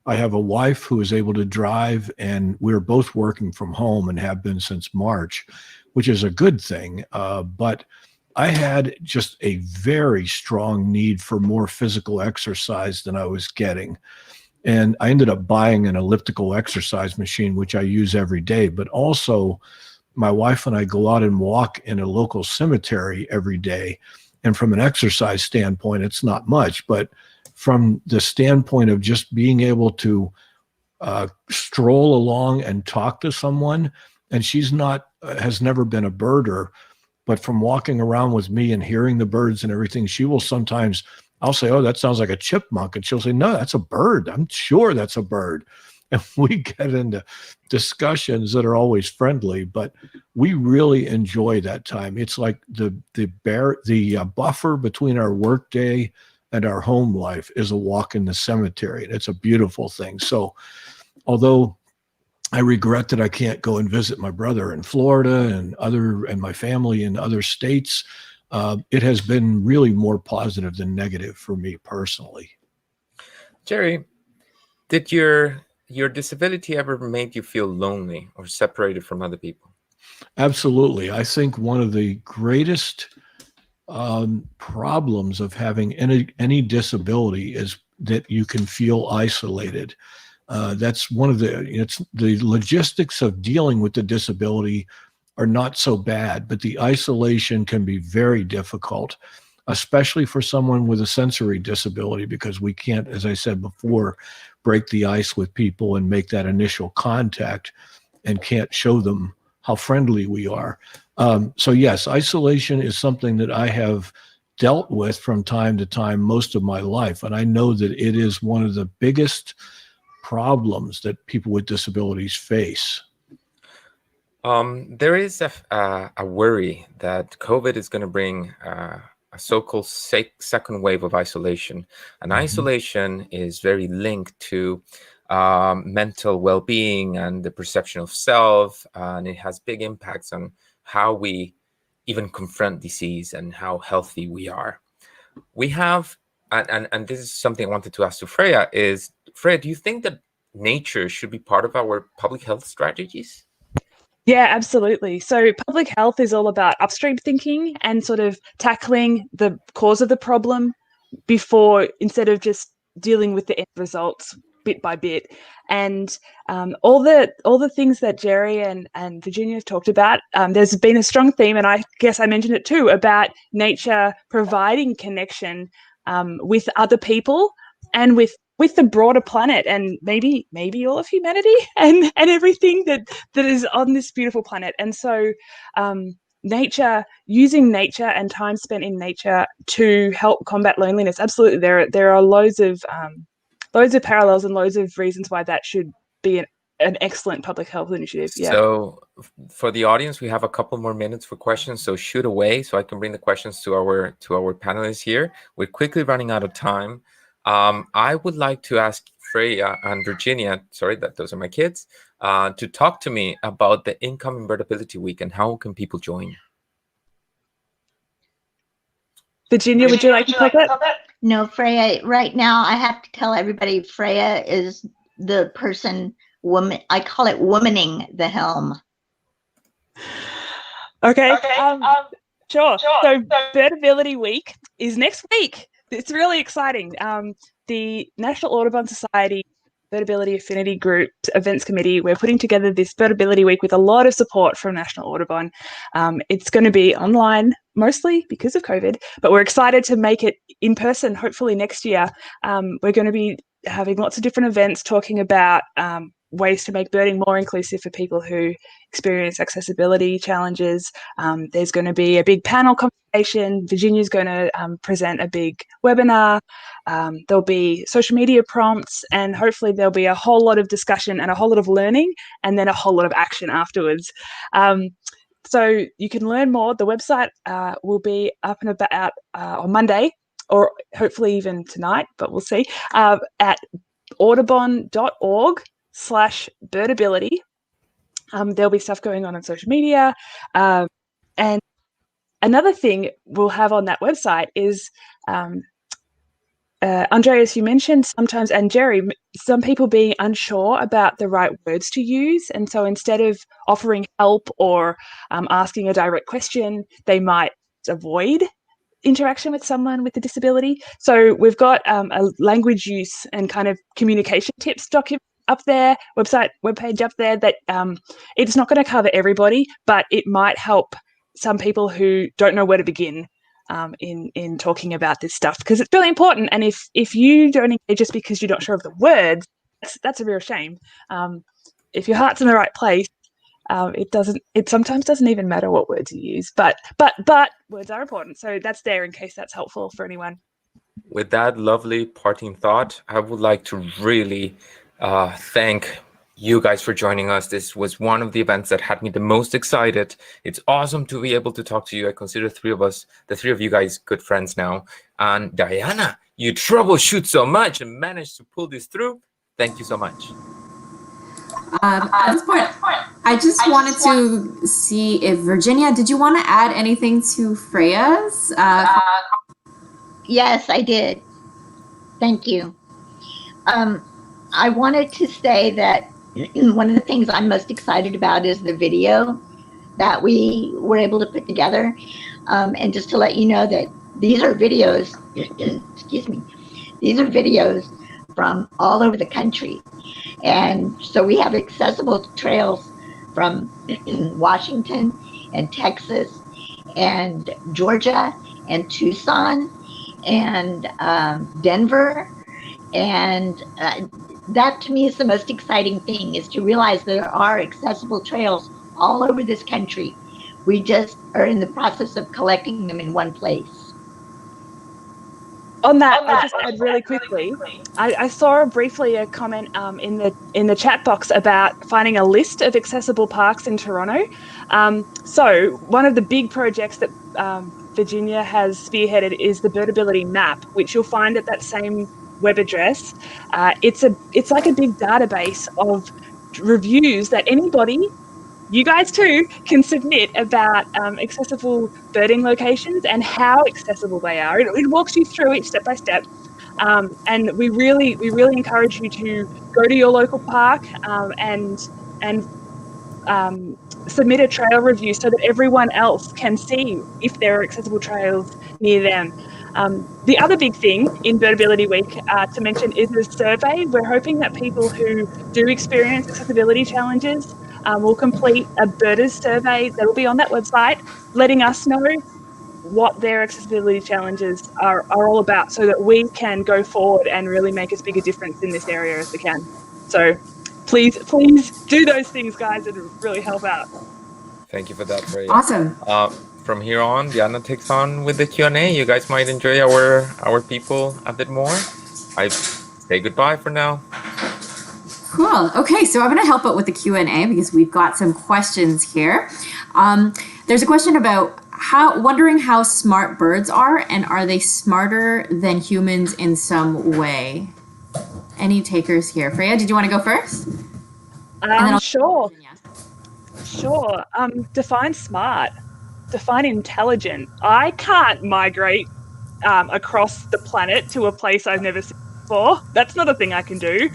I have a wife who is able to drive, and we're both working from home and have been since March, which is a good thing. But I had just a very strong need for more physical exercise than I was getting. And I ended up buying an elliptical exercise machine, which I use every day. But also, my wife and I go out and walk in a local cemetery every day. And from an exercise standpoint, it's not much. But from the standpoint of just being able to stroll along and talk to someone, and she's has never been a birder, but from walking around with me and hearing the birds and everything, she will sometimes, I'll say, oh, that sounds like a chipmunk. And she'll say, no, that's a bird. I'm sure that's a bird. And we get into discussions that are always friendly, but we really enjoy that time. It's like the buffer between our workday and our home life is a walk in the cemetery. And it's a beautiful thing. So although I regret that I can't go and visit my brother in Florida and my family in other states, it has been really more positive than negative for me personally. Jerry, did your disability ever made you feel lonely or separated from other people? Absolutely. I think one of the greatest problems of having any disability is that you can feel isolated. That's one of the logistics of dealing with the disability are not so bad, but the isolation can be very difficult, especially for someone with a sensory disability, because we can't, as I said before, break the ice with people and make that initial contact and can't show them how friendly we are. So yes, isolation is something that I have dealt with from time to time most of my life. And I know that it is one of the biggest problems that people with disabilities face. There is a worry that COVID is going to bring a so-called second wave of isolation. And isolation is very linked to mental well-being and the perception of self, and it has big impacts on how we even confront disease and how healthy we are. We have, and this is something I wanted to ask to Freya, is, Freya, do you think that nature should be part of our public health strategies? Yeah, absolutely. So public health is all about upstream thinking and sort of tackling the cause of the problem instead of just dealing with the end results bit by bit. And all the things that Jerry and Virginia have talked about, there's been a strong theme, and I guess I mentioned it too, about nature providing connection with other people and with the broader planet, and maybe all of humanity, and everything that is on this beautiful planet. And so using nature and time spent in nature to help combat loneliness, absolutely, there are loads of parallels and loads of reasons why that should be an excellent public health initiative. Yeah. So for the audience, we have a couple more minutes for questions, so shoot away so I can bring the questions to our panelists here. We're quickly running out of time. I would like to ask Freya and Virginia, sorry, those are my kids, to talk to me about the incoming Birdability Week and how can people join? Virginia, would you like to take it? No, Freya, right now I have to tell everybody Freya is the woman, I call it womaning the helm. Okay. Sure. So Birdability Week is next week. It's really exciting. The National Audubon Society Birdability Affinity Group Events Committee, we're putting together this Birdability Week with a lot of support from National Audubon. It's going to be online, mostly because of COVID, but we're excited to make it in person, hopefully next year. We're going to be having lots of different events talking about ways to make birding more inclusive for people who experience accessibility challenges. There's going to be a big panel conversation. Virginia's going to present a big webinar. There'll be social media prompts, and hopefully there'll be a whole lot of discussion and a whole lot of learning, and then a whole lot of action afterwards. So you can learn more. The website will be up and about on Monday, or hopefully even tonight, but we'll see, at audubon.org/birdability. There'll be stuff going on social media. And another thing we'll have on that website is, Andreas, you mentioned sometimes, and Jerry, some people being unsure about the right words to use. And so instead of offering help or asking a direct question, they might avoid interaction with someone with a disability. So we've got a language use and kind of communication tips document up there, webpage up there, that it's not going to cover everybody, but it might help some people who don't know where to begin in talking about this stuff, because it's really important. And if you don't engage just because you're not sure of the words, that's a real shame. If your heart's in the right place, it sometimes doesn't even matter what words you use, but words are important. So that's there in case that's helpful for anyone. With that lovely parting thought, I would like to really thank you guys for joining us. This was one of the events that had me the most excited. It's awesome to be able to talk to you. I consider the three of you guys, good friends now. And Diana, you troubleshoot so much and managed to pull this through. Thank you so much. At this point, I just wanted to see if Virginia, did you want to add anything to Freya's? Yes, I did. Thank you. I wanted to say that one of the things I'm most excited about is the video that we were able to put together. And just to let you know that these are videos, excuse me, these are videos from all over the country. And so we have accessible trails from Washington and Texas and Georgia and Tucson and Denver. And that to me is the most exciting thing, is to realize there are accessible trails all over this country. We just are in the process of collecting them in one place. On that, I'll just add really quickly. I saw briefly a comment in the chat box about finding a list of accessible parks in Toronto. So one of the big projects that Virginia has spearheaded is the Birdability map, which you'll find at that same web address. It's like a big database of reviews that anybody, you guys too, can submit about accessible birding locations and how accessible they are. It walks you through it step by step. And we really encourage you to go to your local park and submit a trail review so that everyone else can see if there are accessible trails near them. The other big thing in Birdability Week to mention is a survey. We're hoping that people who do experience accessibility challenges will complete a birders survey that will be on that website, letting us know what their accessibility challenges are all about, so that we can go forward and really make as big a difference in this area as we can. So please do those things, guys, and really help out. Thank you for that, Freya. Awesome. From here on, Diana takes on with the Q&A. You guys might enjoy our people a bit more. I say goodbye for now. Cool. Okay, so I'm going to help out with the Q&A because we've got some questions here. There's a question about wondering how smart birds are, and are they smarter than humans in some way? Any takers here? Freya, did you want to go first? Sure. Sure. Define smart. Define intelligent. I can't migrate across the planet to a place I've never seen before. That's not a thing I can do.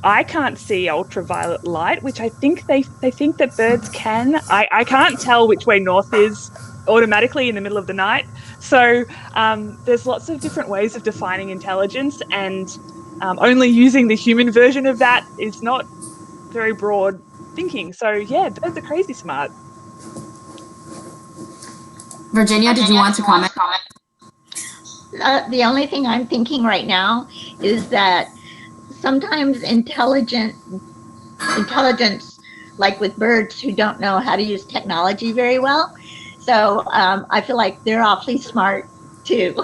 I can't see ultraviolet light, which I think they think that birds can. I can't tell which way north is automatically in the middle of the night. So there's lots of different ways of defining intelligence, and only using the human version of that is not very broad thinking. So yeah, birds are crazy smart. Virginia, did you want to comment? The only thing I'm thinking right now is that sometimes intelligence, like with birds who don't know how to use technology very well. So I feel like they're awfully smart too.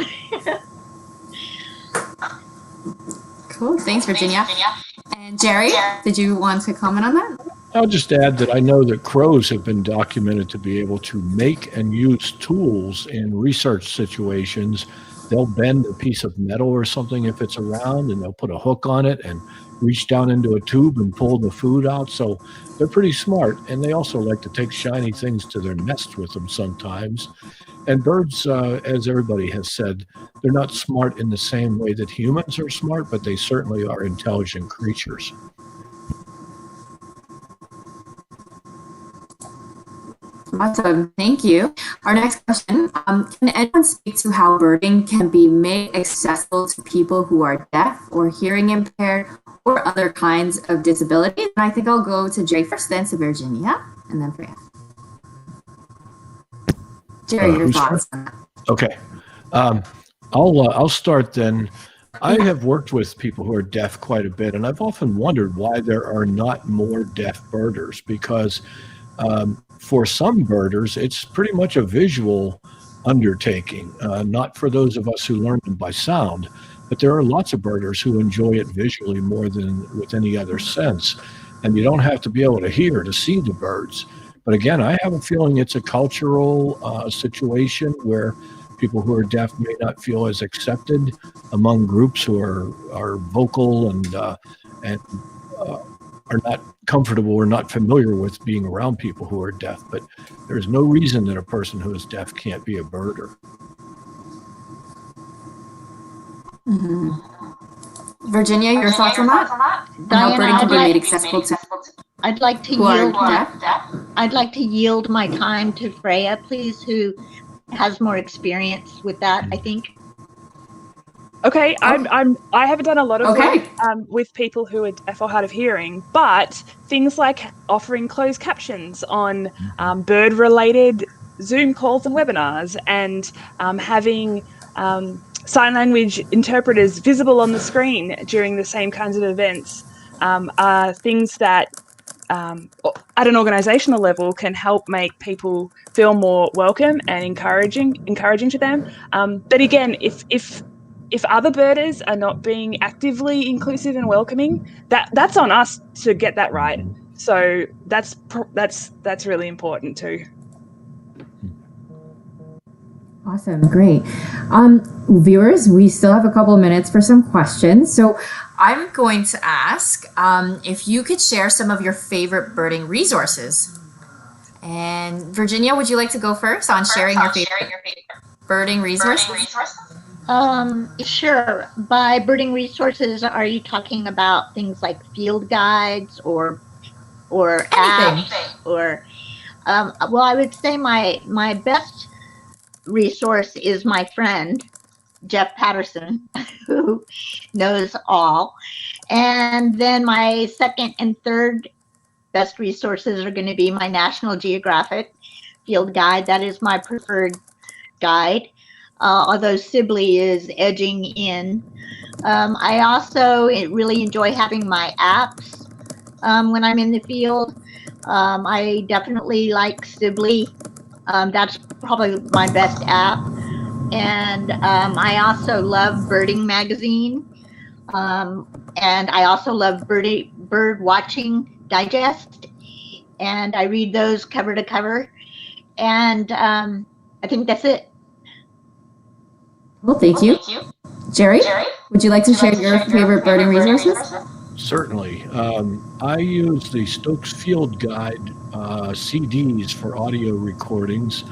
Cool. Thanks, Virginia. And Jerry, did you want to comment on that? I'll just add that I know that crows have been documented to be able to make and use tools in research situations. They'll bend a piece of metal or something if it's around, and they'll put a hook on it and reach down into a tube and pull the food out. So they're pretty smart, and they also like to take shiny things to their nest with them sometimes. And birds, as everybody has said, they're not smart in the same way that humans are smart, but they certainly are intelligent creatures. Awesome. Thank you. Our next question, can anyone speak to how birding can be made accessible to people who are deaf or hearing impaired or other kinds of disabilities? And I think I'll go to Jerry first, then to Virginia, and then Freya. Jerry, your thoughts on that? Okay. I'll start then. I have worked with people who are deaf quite a bit, and I've often wondered why there are not more deaf birders, because for some birders, it's pretty much a visual undertaking, not for those of us who learn them by sound, but there are lots of birders who enjoy it visually more than with any other sense. And you don't have to be able to hear to see the birds. But again, I have a feeling it's a cultural situation where people who are deaf may not feel as accepted among groups who are vocal and are not comfortable or not familiar with being around people who are deaf. But there's no reason that a person who is deaf can't be a birder. Mm-hmm. Virginia, your thoughts on that? How birding can be made accessible to I'd like to yield my time to Freya, please, who has more experience with that, I think. Okay, I haven't done a lot of work with people who are deaf or hard of hearing, but things like offering closed captions on bird-related Zoom calls and webinars, and having sign language interpreters visible on the screen during the same kinds of events are things that at an organizational level can help make people feel more welcome and encouraging to them. But again, if other birders are not being actively inclusive and welcoming, that's on us to get that right. So that's really important too. Awesome, great. Viewers, we still have a couple of minutes for some questions. So I'm going to ask if you could share some of your favorite birding resources. And Virginia, would you like to go first on sharing your favorite birding resources? Sure. By birding resources, are you talking about things like field guides or apps or? Well, I would say my best resource is my friend Jeff Patterson, who knows all, and then my second and third best resources are going to be my National Geographic field guide. That is my preferred guide, although Sibley is edging in. I also really enjoy having my apps when I'm in the field. I definitely like Sibley. That's probably my best app. And I also love Birding Magazine. And I also love Bird Watching Digest. And I read those cover to cover. And I think that's it. Well, thank you. Jerry, would you like to share your favorite birding resources? Certainly. I use the Stokes Field Guide CDs for audio recordings.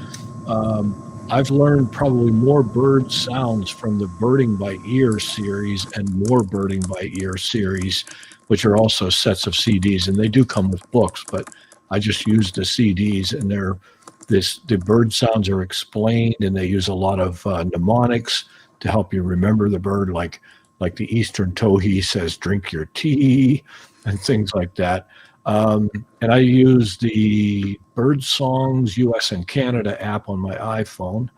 I've learned probably more bird sounds from the Birding by Ear series and More Birding by Ear series, which are also sets of CDs, and they do come with books, but I just use the CDs, and the bird sounds are explained, and they use a lot of mnemonics to help you remember the bird, like the Eastern towhee says, "Drink your tea," and things like that. And I use the Bird Songs US and Canada app on my iPhone.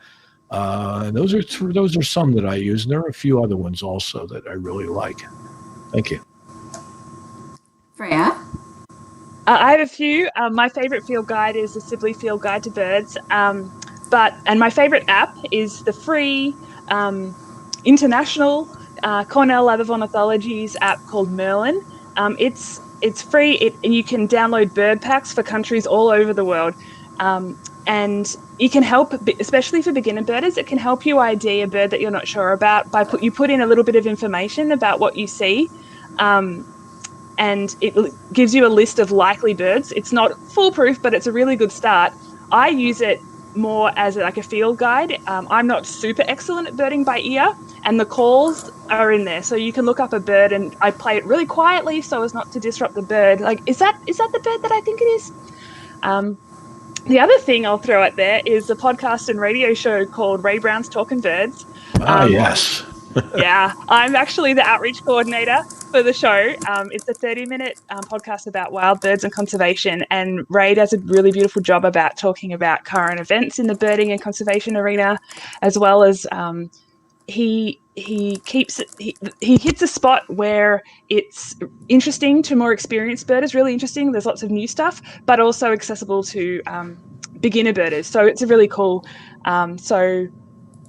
Those are some that I use, and there are a few other ones also that I really like. Thank you. Freya? I have a few. My favorite field guide is the Sibley Field Guide to Birds. And my favorite app is the free international Cornell Lab of Ornithology's app called Merlin. It's free, and you can download bird packs for countries all over the world. And you can help, especially for beginner birders, it can help you ID a bird that you're not sure about you put in a little bit of information about what you see. And it gives you a list of likely birds. It's not foolproof, but it's a really good start. I use it more as like a field guide. I'm not super excellent at birding by ear, and the calls are in there. So you can look up a bird, and I play it really quietly so as not to disrupt the bird. Like, is that the bird that I think it is? The other thing I'll throw out there is a podcast and radio show called Ray Brown's Talking Birds. Yes. Yeah, I'm actually the outreach coordinator for the show. It's a 30-minute podcast about wild birds and conservation, and Ray does a really beautiful job about talking about current events in the birding and conservation arena, as well as he hits a spot where it's interesting to more experienced birders, really interesting. There's lots of new stuff, but also accessible to beginner birders. So it's a really cool.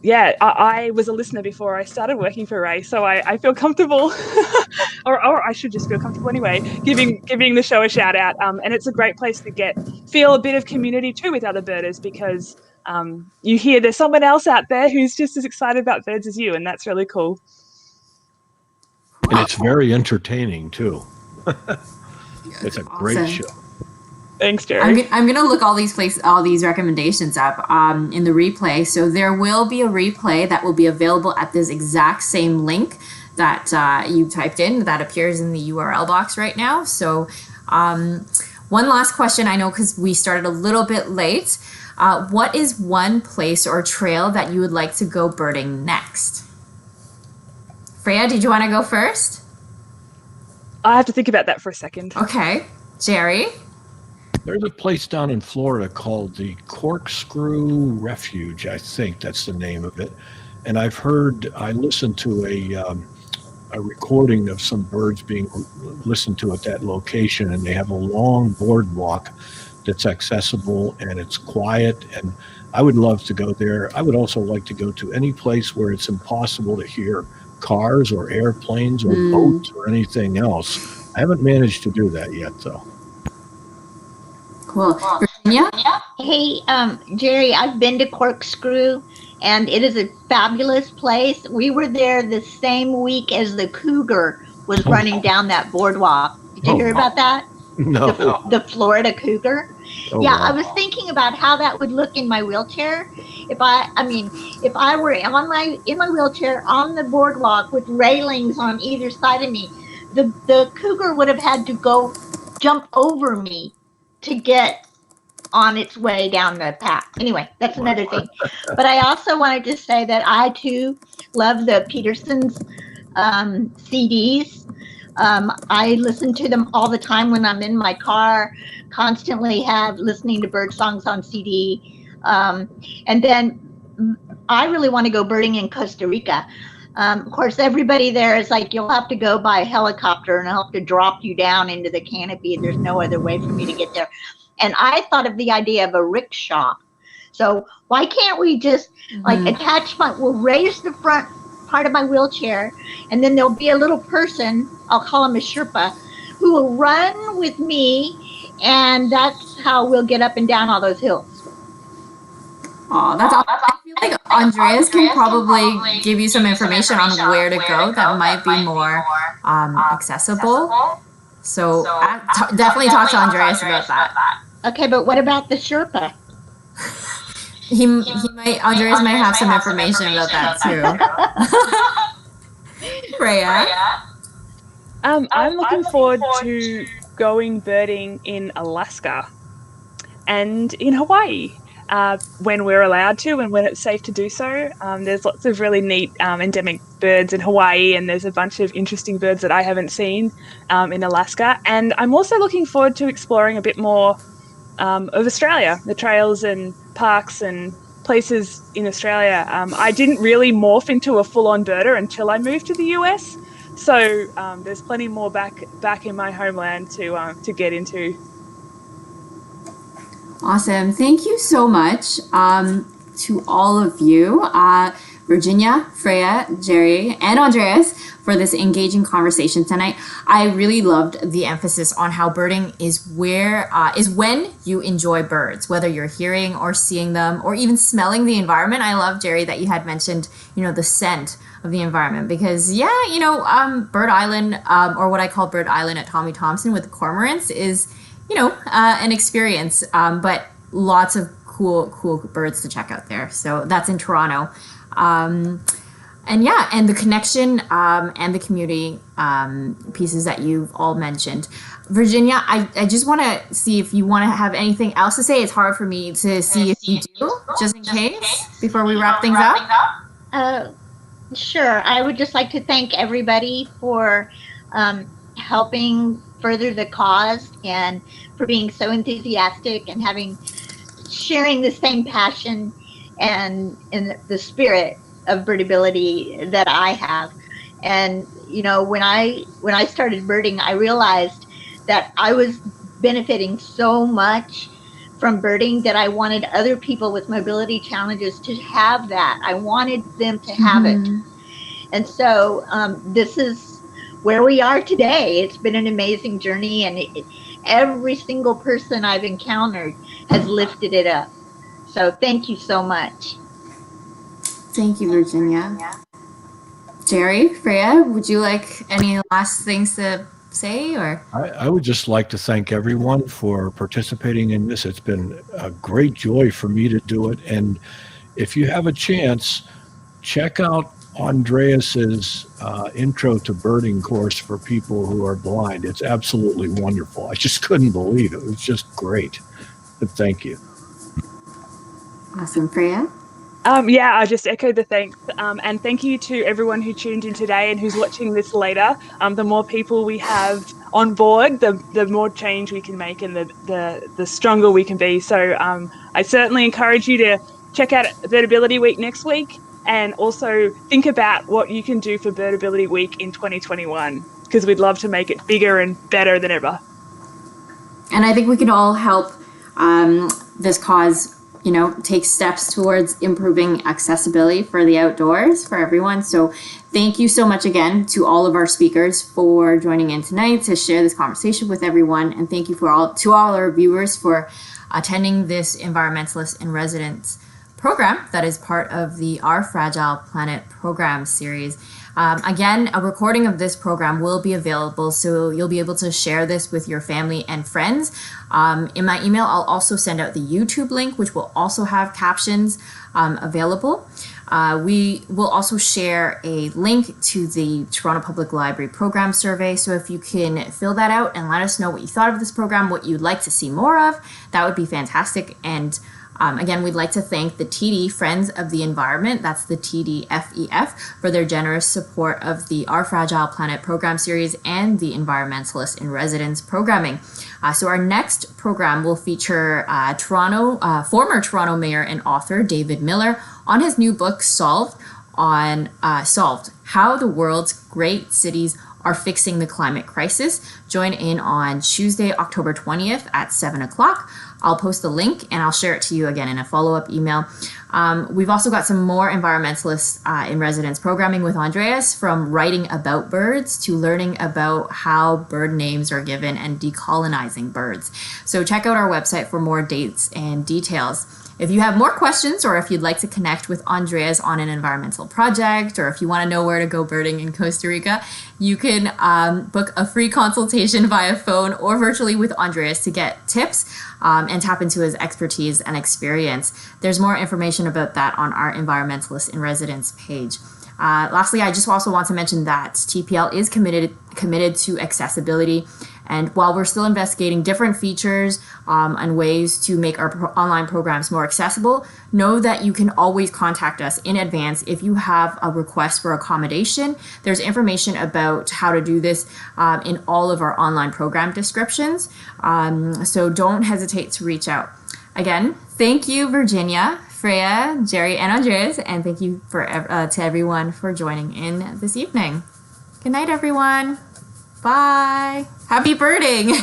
Yeah, I was a listener before I started working for Ray, so I feel comfortable, or I should just feel comfortable anyway, giving the show a shout out. And it's a great place to feel a bit of community too with other birders, because you hear there's someone else out there who's just as excited about birds as you, and that's really cool. And it's very entertaining too. It's a great show. Thanks, Jerry. I'm gonna look all these recommendations up in the replay. So there will be a replay that will be available at this exact same link that you typed in, that appears in the URL box right now. So one last question, I know because we started a little bit late. What is one place or trail that you would like to go birding next? Freya, did you want to go first? I have to think about that for a second. Okay. Jerry? There's a place down in Florida called the Corkscrew Refuge. I think that's the name of it. And I listened to a recording of some birds being listened to at that location, and they have a long boardwalk that's accessible, and it's quiet, and I would love to go there. I would also like to go to any place where it's impossible to hear cars or airplanes or boats or anything else. I haven't managed to do that yet, though. Cool. Virginia? Hey, Jerry, I've been to Corkscrew, and it is a fabulous place. We were there the same week as the cougar was running down that boardwalk. Did you hear about that? No. The Florida cougar. Oh, yeah, wow. I was thinking about how that would look in my wheelchair. If I were in my wheelchair on the boardwalk with railings on either side of me, the cougar would have had to go jump over me to get on its way down the path. Anyway, that's another thing. But I also wanted to say that I too love the Peterson's CDs. I listen to them all the time when I'm in my car, constantly have listening to bird songs on CD. And then I really want to go birding in Costa Rica. Of course, everybody there is like, you'll have to go by helicopter and I'll have to drop you down into the canopy. There's no other way for me to get there. And I thought of the idea of a rickshaw. So why can't we just like attach we'll raise the front part of my wheelchair, and then there'll be a little person, I'll call him a Sherpa, who will run with me, and that's how we'll get up and down all those hills. Oh, that's awesome. I feel like Andreas can probably give you some information on where to go that might be more accessible. So definitely talk to Andreas about that. Okay, but what about the Sherpa? Andreas might have some information about that too. Freya? I'm looking forward to going birding in Alaska and in Hawaii when we're allowed to and when it's safe to do so. There's lots of really neat endemic birds in Hawaii, and there's a bunch of interesting birds that I haven't seen in Alaska. And I'm also looking forward to exploring a bit more of Australia, the trails and parks and places in Australia. I didn't really morph into a full-on birder until I moved to the US, so there's plenty more back in my homeland to get into. Awesome. Thank you so much to all of you, Virginia, Freya, Jerry, and Andreas, for this engaging conversation tonight. I really loved the emphasis on how birding is when you enjoy birds, whether you're hearing or seeing them or even smelling the environment. I love, Jerry, that you had mentioned, the scent of the environment, because Bird Island, or what I call Bird Island at Tommy Thompson with the cormorants, is an experience, but lots of cool birds to check out there. So that's in Toronto. And the connection and the community pieces that you've all mentioned. Virginia, I just want to see if you want to have anything else to say. It's hard for me to see if you do, just in case, before we wrap things up. Sure. I would just like to thank everybody for helping further the cause and for being so enthusiastic and sharing the same passion and in the spirit of Birdability that I have. And when I started birding, I realized that I was benefiting so much from birding that I wanted other people with mobility challenges to have that. I wanted them to have it. And so this is where we are today. It's been an amazing journey, and every single person I've encountered has lifted it up. So thank you so much. Thank you, Virginia. Jerry, Freya, would you like any last things to say? Or I would just like to thank everyone for participating in this. It's been a great joy for me to do it. And if you have a chance, check out Andreas's intro to birding course for people who are blind. It's absolutely wonderful. I just couldn't believe it. It was just great. But thank you. Awesome. Freya? I just echo the thanks. And thank you to everyone who tuned in today and who's watching this later. The more people we have on board, the more change we can make and the stronger we can be. So I certainly encourage you to check out Birdability Week next week, and also think about what you can do for Birdability Week in 2021, because we'd love to make it bigger and better than ever. And I think we can all help this cause, take steps towards improving accessibility for the outdoors for everyone. So thank you so much again to all of our speakers for joining in tonight to share this conversation with everyone. And thank you to all our viewers for attending this Environmentalist in Residence program that is part of the Our Fragile Planet program series. Again, a recording of this program will be available, so you'll be able to share this with your family and friends. In my email, I'll also send out the YouTube link, which will also have captions available. We will also share a link to the Toronto Public Library program survey, so if you can fill that out and let us know what you thought of this program, what you'd like to see more of, that would be fantastic. And again, we'd like to thank the TD Friends of the Environment, that's the TDFEF, for their generous support of the Our Fragile Planet program series and the Environmentalist in Residence programming. So our next program will feature former Toronto Mayor and author David Miller on his new book, Solved, How the World's Great Cities Are Fixing the Climate Crisis. Join in on Tuesday, October 20th at 7 o'clock. I'll post the link and I'll share it to you again in a follow-up email. We've also got some more environmentalists in residence programming with Andreas, from writing about birds to learning about how bird names are given and decolonizing birds. So check out our website for more dates and details. If you have more questions, or if you'd like to connect with Andreas on an environmental project, or if you want to know where to go birding in Costa Rica, you can book a free consultation via phone or virtually with Andreas to get tips and tap into his expertise and experience. There's more information about that on our Environmentalist in Residence page. Lastly, I just also want to mention that TPL is committed to accessibility. And while we're still investigating different features and ways to make our online programs more accessible, know that you can always contact us in advance if you have a request for accommodation. There's information about how to do this in all of our online program descriptions. So don't hesitate to reach out. Again, thank you, Virginia, Freya, Jerry, and Andreas, and thank you to everyone for joining in this evening. Good night, everyone. Bye. Happy birding.